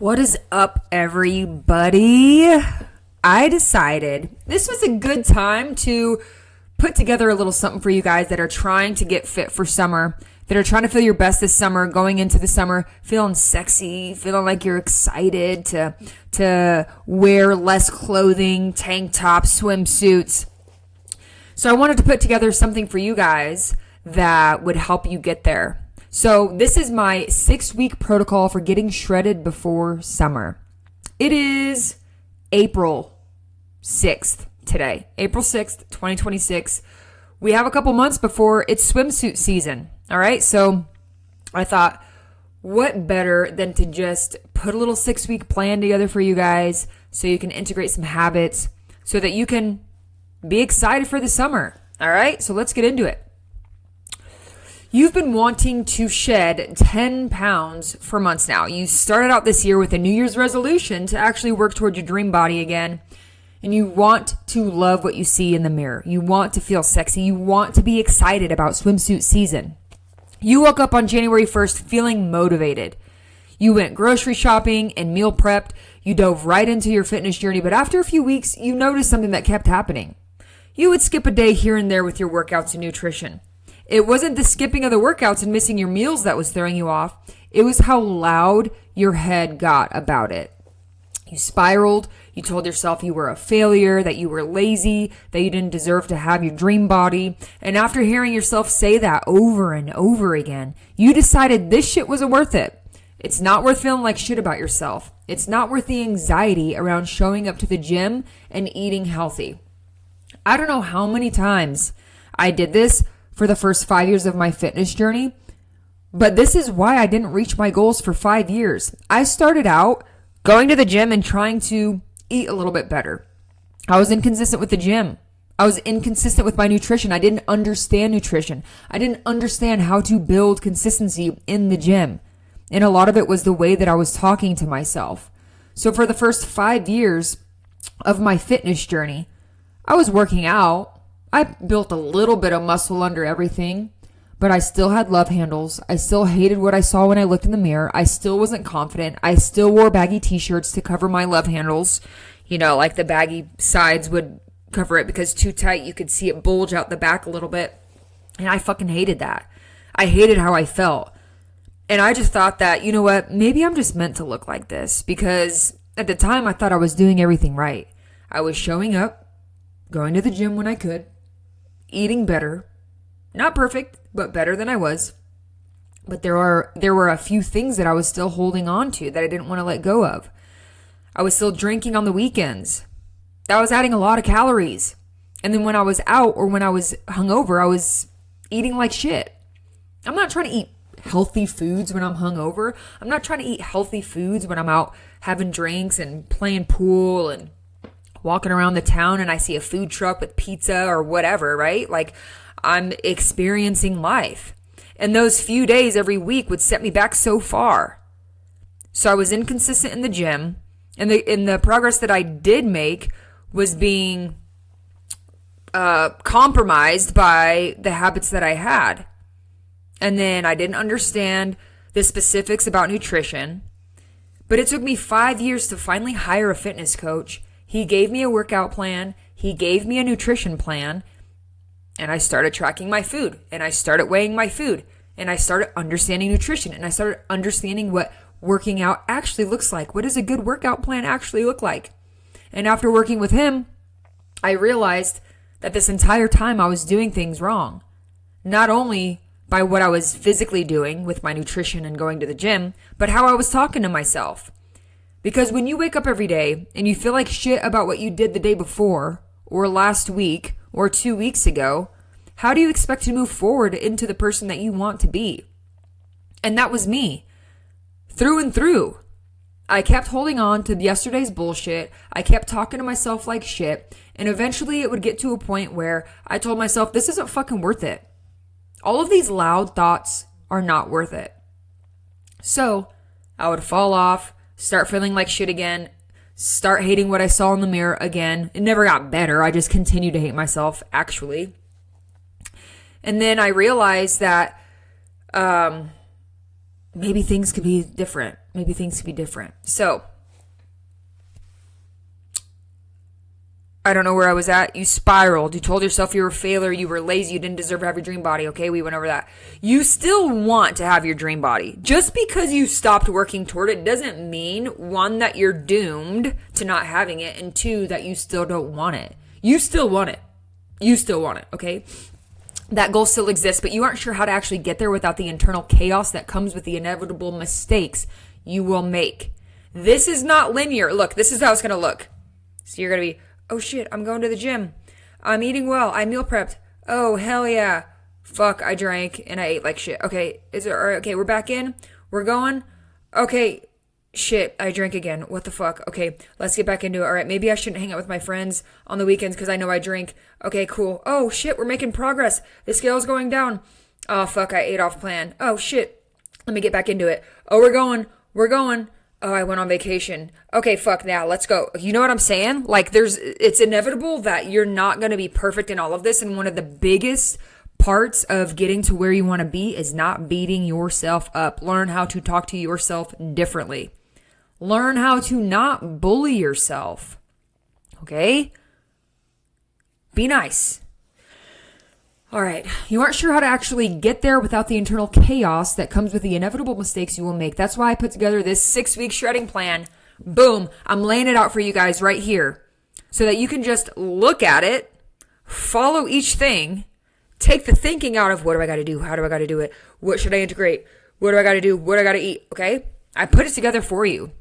What is up, everybody? I decided this was a good time to put together a little something for you guys that are trying to get fit for summer, that are trying to feel your best this summer, going into the summer, feeling sexy, feeling like you're excited to wear less clothing, tank tops, swimsuits. So I wanted to put together something for you guys that would help you get there. So this is my 6-week protocol for getting shredded before summer. It is April 6th today, April 6th, 2026. We have a couple months before it's swimsuit season. All right. So I thought, what better than to just put a little 6-week plan together for you guys so you can integrate some habits so that you can be excited for the summer. All right. So let's get into it. You've been wanting to shed 10 pounds for months now. You started out this year with a New Year's resolution to actually work towards your dream body again. And you want to love what you see in the mirror. You want to feel sexy. You want to be excited about swimsuit season. You woke up on January 1st feeling motivated. You went grocery shopping and meal prepped. You dove right into your fitness journey. But after a few weeks, you noticed something that kept happening. You would skip a day here and there with your workouts and nutrition. It wasn't the skipping of the workouts and missing your meals that was throwing you off. It was how loud your head got about it. You spiraled. You told yourself you were a failure, that you were lazy, that you didn't deserve to have your dream body. And after hearing yourself say that over and over again, you decided this shit wasn't worth it. It's not worth feeling like shit about yourself. It's not worth the anxiety around showing up to the gym and eating healthy. I don't know how many times I did this for the first 5 years of my fitness journey, but this is why I didn't reach my goals for 5 years. I started out going to the gym and trying to eat a little bit better. I was inconsistent with the gym. I was inconsistent with my nutrition. I didn't understand nutrition. I didn't understand how to build consistency in the gym. And a lot of it was the way that I was talking to myself. So for the first 5 years of my fitness journey, I was working out. I built a little bit of muscle under everything, but I still had love handles. I still hated what I saw when I looked in the mirror. I still wasn't confident. I still wore baggy t-shirts to cover my love handles. You know, like the baggy sides would cover it because too tight, you could see it bulge out the back a little bit. And I fucking hated that. I hated how I felt. And I just thought that, you know what, maybe I'm just meant to look like this because at the time I thought I was doing everything right. I was showing up, going to the gym when I could, eating better, not perfect, but better than I was. But there were a few things that I was still holding on to that I didn't want to let go of. I was still drinking on the weekends. That was adding a lot of calories. And then when I was out or when I was hungover, I was eating like shit. I'm not trying to eat healthy foods when I'm hungover. I'm not trying to eat healthy foods when I'm out having drinks and playing pool and walking around the town and I see a food truck with pizza or whatever, right? Like I'm experiencing life. And those few days every week would set me back so far. So I was inconsistent in the gym. And the progress that I did make was being compromised by the habits that I had. And then I didn't understand the specifics about nutrition. But it took me 5 years to finally hire a fitness coach. He gave me a workout plan. He gave me a nutrition plan. And I started tracking my food. And I started weighing my food. And I started understanding nutrition. And I started understanding what working out actually looks like. What does a good workout plan actually look like? And after working with him, I realized that this entire time I was doing things wrong. Not only by what I was physically doing with my nutrition and going to the gym, but how I was talking to myself. Because when you wake up every day and you feel like shit about what you did the day before, or last week, or 2 weeks ago, how do you expect to move forward into the person that you want to be? And that was me. Through and through. I kept holding on to yesterday's bullshit. I kept talking to myself like shit. And eventually it would get to a point where I told myself, this isn't fucking worth it. All of these loud thoughts are not worth it. So I would fall off, start feeling like shit again, start hating what I saw in the mirror again. It never got better. I just continued to hate myself, actually. And then I realized that maybe things could be different. So, I don't know where I was at. You spiraled. You told yourself you were a failure. You were lazy. You didn't deserve to have your dream body. Okay, we went over that. You still want to have your dream body. Just because you stopped working toward it doesn't mean, one, that you're doomed to not having it, and two, that you still don't want it. You still want it, okay? That goal still exists, but you aren't sure how to actually get there without the internal chaos that comes with the inevitable mistakes you will make. This is not linear. Look, this is how it's going to look. So you're going to be, oh shit, I'm going to the gym. I'm eating well. I meal prepped. Oh, hell yeah. Fuck, I drank and I ate like shit. Okay, is it all right? Okay, we're back in. We're going. Okay, shit, I drank again. What the fuck? Okay, let's get back into it. All right, maybe I shouldn't hang out with my friends on the weekends because I know I drink. Okay, cool. Oh shit, we're making progress. The scale's going down. Oh fuck, I ate off plan. Oh shit, let me get back into it. Oh, we're going. Oh, I went on vacation. Okay, fuck, now let's go. You know what I'm saying? Like, it's inevitable that you're not going to be perfect in all of this. And one of the biggest parts of getting to where you want to be is not beating yourself up. Learn how to talk to yourself differently. Learn how to not bully yourself. Okay? Be nice. All right, you aren't sure how to actually get there without the internal chaos that comes with the inevitable mistakes you will make. That's why I put together this 6-week shredding plan. Boom, I'm laying it out for you guys right here so that you can just look at it, follow each thing, take the thinking out of what do I got to do? How do I got to do it? What should I integrate? What do I got to do? What do I got to eat? Okay, I put it together for you.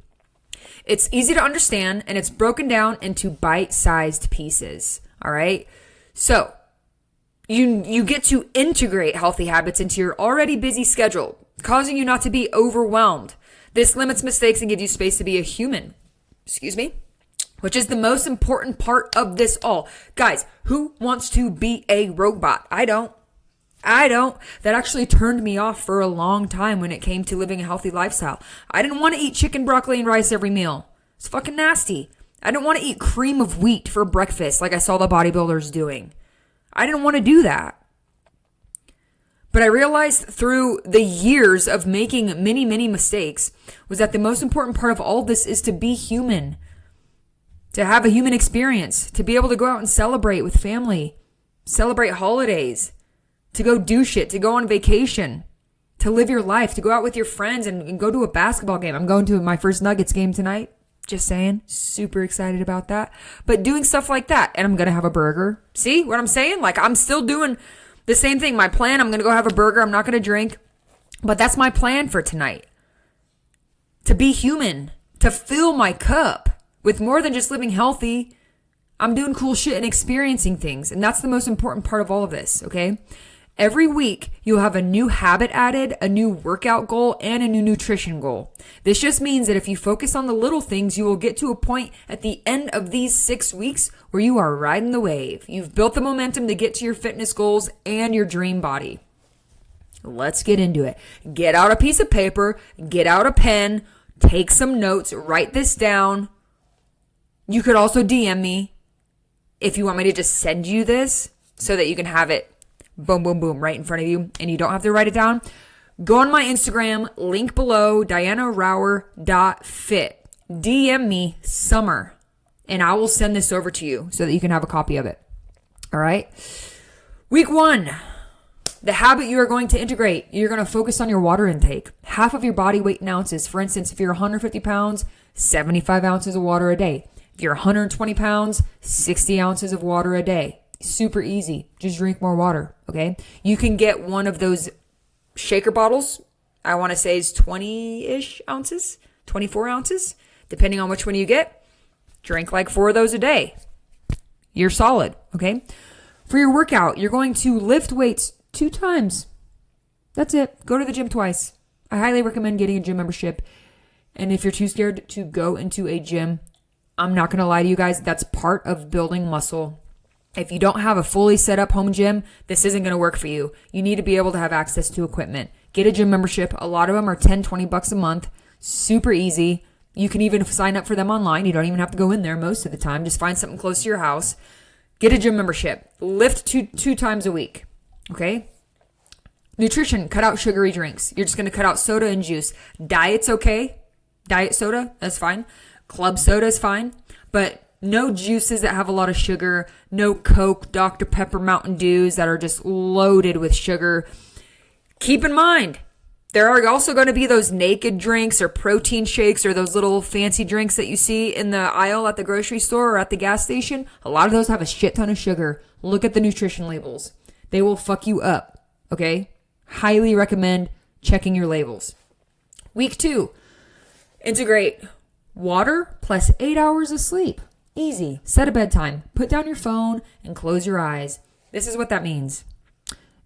It's easy to understand and it's broken down into bite-sized pieces. All right, so You get to integrate healthy habits into your already busy schedule, causing you not to be overwhelmed. This limits mistakes and gives you space to be a human. Which is the most important part of this all. Guys, who wants to be a robot? I don't. That actually turned me off for a long time when it came to living a healthy lifestyle. I didn't want to eat chicken, broccoli, and rice every meal. It's fucking nasty. I didn't want to eat cream of wheat for breakfast like I saw the bodybuilders doing. I didn't want to do that. But I realized through the years of making many, many mistakes was that the most important part of all of this is to be human. To have a human experience. To be able to go out and celebrate with family. Celebrate holidays. To go do shit. To go on vacation. To live your life. To go out with your friends and go to a basketball game. I'm going to my first Nuggets game tonight. Just saying. Super excited about that. But doing stuff like that. And I'm going to have a burger. See what I'm saying? Like, I'm still doing the same thing. My plan, I'm going to go have a burger. I'm not going to drink. But that's my plan for tonight. To be human. To fill my cup with more than just living healthy. I'm doing cool shit and experiencing things. And that's the most important part of all of this. Okay? Every week, you'll have a new habit added, a new workout goal, and a new nutrition goal. This just means that if you focus on the little things, you will get to a point at the end of these 6 weeks where you are riding the wave. You've built the momentum to get to your fitness goals and your dream body. Let's get into it. Get out a piece of paper, get out a pen, take some notes, write this down. You could also DM me if you want me to just send you this so that you can have it boom, boom, boom, right in front of you, and you don't have to write it down. Go on my Instagram, link below, dianarauer.fit. DM me summer, and I will send this over to you so that you can have a copy of it. All right? Week 1, the habit you are going to integrate. You're going to focus on your water intake. Half of your body weight in ounces. For instance, if you're 150 pounds, 75 ounces of water a day. If you're 120 pounds, 60 ounces of water a day. Super easy. Just drink more water, okay? You can get one of those shaker bottles. I want to say is 20-ish ounces, 24 ounces, depending on which one you get. Drink like 4 of those a day. You're solid, okay? For your workout, you're going to lift weights 2 times. That's it. Go to the gym twice. I highly recommend getting a gym membership. And if you're too scared to go into a gym, I'm not going to lie to you guys, that's part of building muscle. If you don't have a fully set up home gym, this isn't going to work for you. You need to be able to have access to equipment. Get a gym membership. A lot of them are $10-20 a month. Super easy. You can even sign up for them online. You don't even have to go in there most of the time. Just find something close to your house. Get a gym membership. Lift two times a week. Okay? Nutrition, cut out sugary drinks. You're just going to cut out soda and juice. Diet's okay. Diet soda, that's fine. Club soda is fine. But no juices that have a lot of sugar. No Coke, Dr. Pepper, Mountain Dews that are just loaded with sugar. Keep in mind, there are also going to be those naked drinks or protein shakes or those little fancy drinks that you see in the aisle at the grocery store or at the gas station. A lot of those have a shit ton of sugar. Look at the nutrition labels. They will fuck you up, okay? Highly recommend checking your labels. Week 2, integrate water plus 8 hours of sleep. Easy. Set a bedtime. Put down your phone and close your eyes. This is what that means.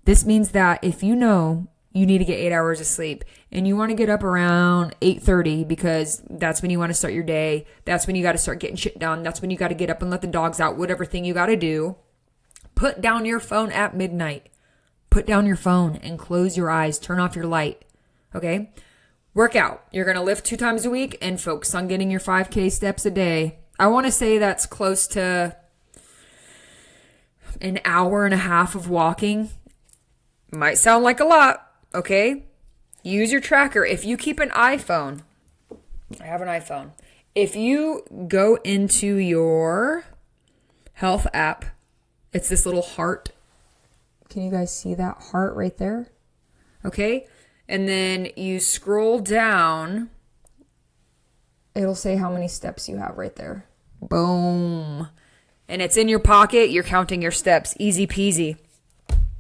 This means that if you know you need to get 8 hours of sleep and you want to get up around 8:30 because that's when you want to start your day, that's when you got to start getting shit done, that's when you got to get up and let the dogs out, whatever thing you got to do, put down your phone at midnight. Put down your phone and close your eyes. Turn off your light. Okay? Workout. You're going to lift 2 times a week and focus on getting your 5K steps a day. I want to say that's close to an hour and a half of walking. Might sound like a lot. Okay? Use your tracker. If you keep an iPhone, I have an iPhone. If you go into your health app, it's this little heart. Can you guys see that heart right there? Okay? And then you scroll down. It'll say how many steps you have right there. Boom. And it's in your pocket. You're counting your steps. Easy peasy.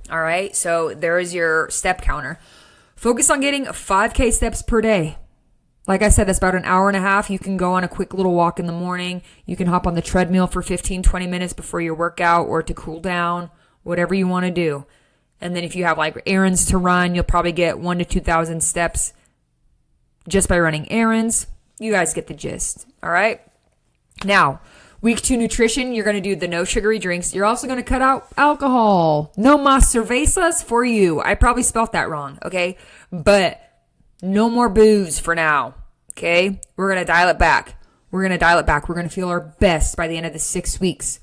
All right? So there is your step counter. Focus on getting 5K steps per day. Like I said, that's about an hour and a half. You can go on a quick little walk in the morning. You can hop on the treadmill for 15, 20 minutes before your workout or to cool down. Whatever you want to do. And then if you have like errands to run, you'll probably get 1,000 to 2,000 steps just by running errands. You guys get the gist. All right. Now, week 2 nutrition, you're going to do the no sugary drinks. You're also going to cut out alcohol. No más cervezas for you. I probably spelt that wrong. Okay. But no more booze for now. Okay. We're going to dial it back. We're going to feel our best by the end of the 6 weeks.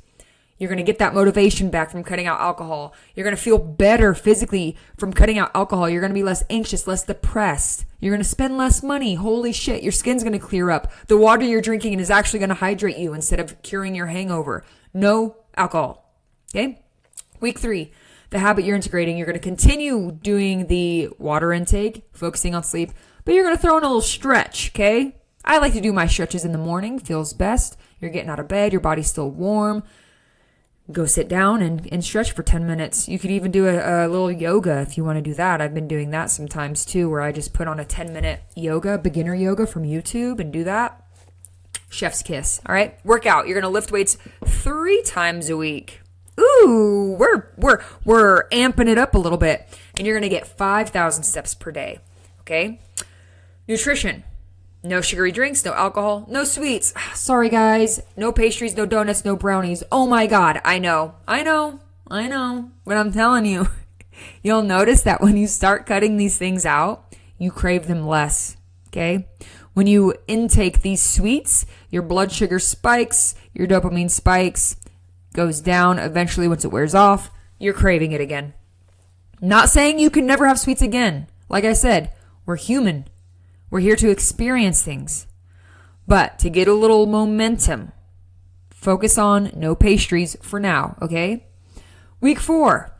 You're going to get that motivation back from cutting out alcohol. You're going to feel better physically from cutting out alcohol. You're going to be less anxious, less depressed. You're going to spend less money. Holy shit. Your skin's going to clear up. The water you're drinking is actually going to hydrate you instead of curing your hangover. No alcohol. Okay? Week 3, the habit you're integrating. You're going to continue doing the water intake, focusing on sleep, but you're going to throw in a little stretch. Okay? I like to do my stretches in the morning. Feels best. You're getting out of bed. Your body's still warm. Go sit down and stretch for 10 minutes. You could even do a little yoga if you want to do that. I've been doing that sometimes too, where I just put on a 10-minute yoga, beginner yoga from YouTube and do that. Chef's kiss. All right. Workout. You're going to lift weights 3 times a week. Ooh, we're amping it up a little bit. And you're going to get 5,000 steps per day. Okay. Nutrition. No sugary drinks, no alcohol, no sweets. Sorry, guys. No pastries, no donuts, no brownies. Oh, my God. I know. But I'm telling you, you'll notice that when you start cutting these things out, you crave them less. Okay? When you intake these sweets, your blood sugar spikes, your dopamine spikes, goes down. Eventually, once it wears off, you're craving it again. Not saying you can never have sweets again. Like I said, we're human. We're here to experience things. But to get a little momentum, focus on no pastries for now, okay? Week 4,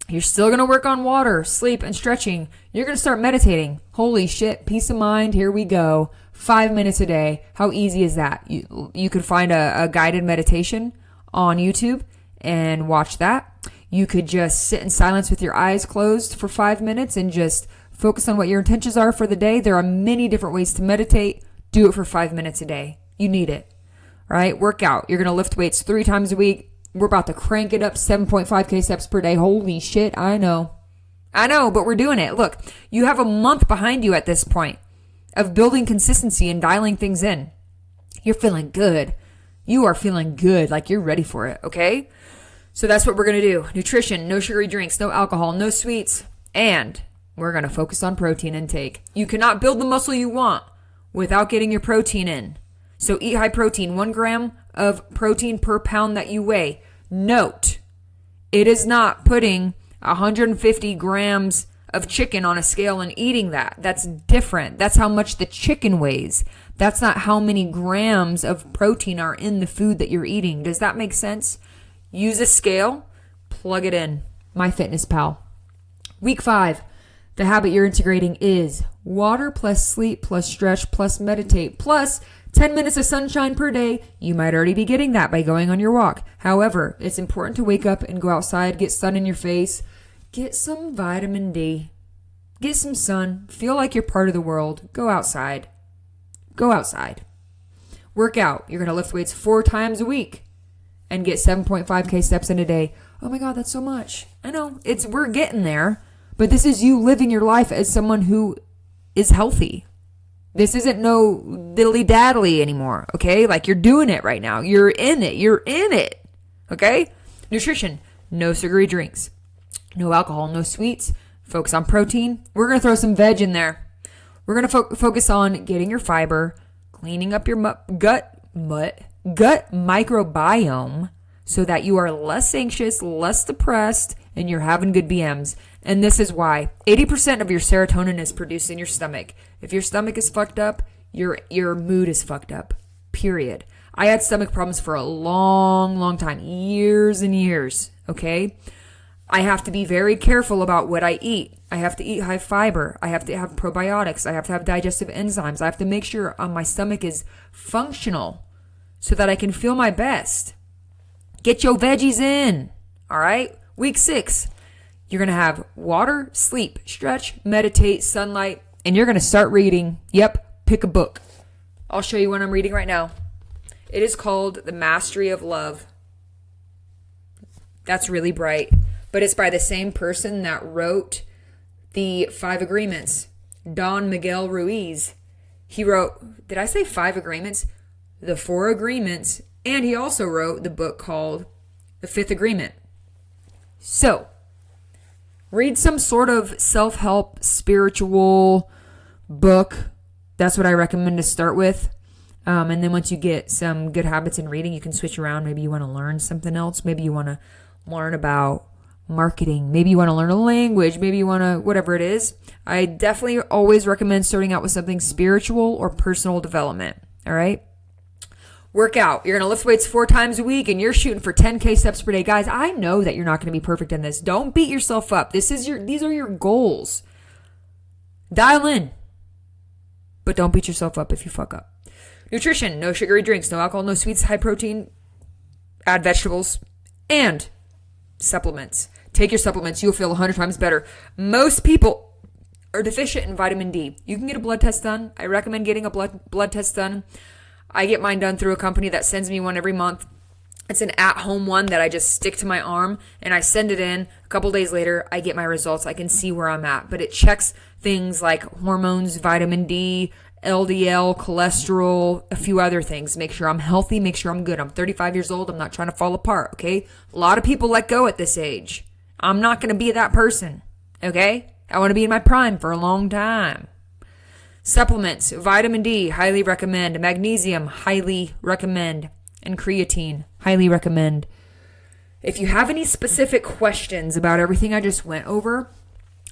you're still going to work on water, sleep, and stretching. You're going to start meditating. Holy shit, peace of mind, here we go. 5 minutes a day. How easy is that? You could find a guided meditation on YouTube and watch that. You could just sit in silence with your eyes closed for 5 minutes and just focus on what your intentions are for the day. There are many different ways to meditate. Do it for 5 minutes a day. You need it. All right? Workout. You're going to lift weights 3 times a week. We're about to crank it up 7.5K steps per day. Holy shit. I know, but we're doing it. Look, you have a month behind you at this point of building consistency and dialing things in. You're feeling good. You are feeling good. Like you're ready for it. Okay? So that's what we're going to do. Nutrition, no sugary drinks, no alcohol, no sweets, and we're going to focus on protein intake. You cannot build the muscle you want without getting your protein in. So eat high protein, 1 gram of protein per pound that you weigh. Note, it is not putting 150 grams of chicken on a scale and eating that. That's different. That's how much the chicken weighs. That's not how many grams of protein are in the food that you're eating. Does that make sense? Use a scale, plug it in. MyFitnessPal. Week 5, the habit you're integrating is water plus sleep plus stretch plus meditate plus 10 minutes of sunshine per day. You might already be getting that by going on your walk. However, it's important to wake up and go outside, get sun in your face, get some vitamin D, get some sun, feel like you're part of the world. Go outside. Go outside. Work out. You're going to lift weights 4 times a week and get 7.5K steps in a day. Oh my God, that's so much. I know. We're getting there. But this is you living your life as someone who is healthy. This isn't no diddly-daddly anymore, okay? Like, you're doing it right now. You're in it. You're in it, okay? Nutrition. No sugary drinks. No alcohol. No sweets. Focus on protein. We're going to throw some veg in there. We're going to focus on getting your fiber, cleaning up your gut microbiome so that you are less anxious, less depressed, and you're having good BMs. And this is why 80% of your serotonin is produced in your stomach. If your stomach is fucked up, your mood is fucked up. Period. I had stomach problems for a long time, years and years, okay? I have to be very careful about what I eat. I have to eat high fiber. I have to have probiotics. I have to have digestive enzymes. I have to make sure my stomach is functional so that I can feel my best. Get your veggies in, all right? Week 6. You're going to have water, sleep, stretch, meditate, sunlight, and you're going to start reading. Yep, pick a book. I'll show you what I'm reading right now. It is called The Mastery of Love. That's really bright, but it's by the same person that wrote the 5 Agreements, Don Miguel Ruiz. He wrote, did I say 5 Agreements? The 4 Agreements, and he also wrote the book called The 5th Agreement. So, read some sort of self-help, spiritual book. That's what I recommend to start with. And then once you get some good habits in reading, you can switch around. Maybe you want to learn something else. Maybe you want to learn about marketing. Maybe you want to learn a language. Maybe you want to, whatever it is. I definitely always recommend starting out with something spiritual or personal development. All right? Work out. You're going to lift weights 4 times a week and you're shooting for 10K steps per day. Guys, I know that you're not going to be perfect in this. Don't beat yourself up. These are your goals. Dial in. But don't beat yourself up if you fuck up. Nutrition. No sugary drinks, no alcohol, no sweets, high protein. Add vegetables. And supplements. Take your supplements. You'll feel 100 times better. Most people are deficient in vitamin D. You can get a blood test done. I recommend getting a blood test done. I get mine done through a company that sends me one every month. It's an at-home one that I just stick to my arm and I send it in. A couple days later, I get my results. I can see where I'm at. But it checks things like hormones, vitamin D, LDL, cholesterol, a few other things. Make sure I'm healthy. Make sure I'm good. I'm 35 years old. I'm not trying to fall apart, okay? A lot of people let go at this age. I'm not going to be that person, okay? I want to be in my prime for a long time. Supplements, vitamin D, highly recommend. Magnesium, highly recommend. And creatine, highly recommend. If you have any specific questions about everything I just went over,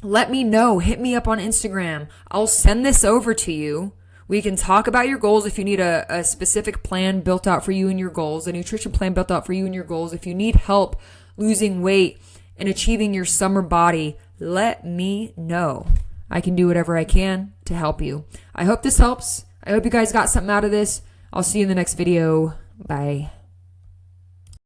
let me know. Hit me up on Instagram. I'll send this over to you. We can talk about your goals if you need a specific plan built out for you and your goals, a nutrition plan built out for you and your goals. If you need help losing weight and achieving your summer body, let me know. I can do whatever I can to help you. I hope this helps. I hope you guys got something out of this. I'll see you in the next video. Bye.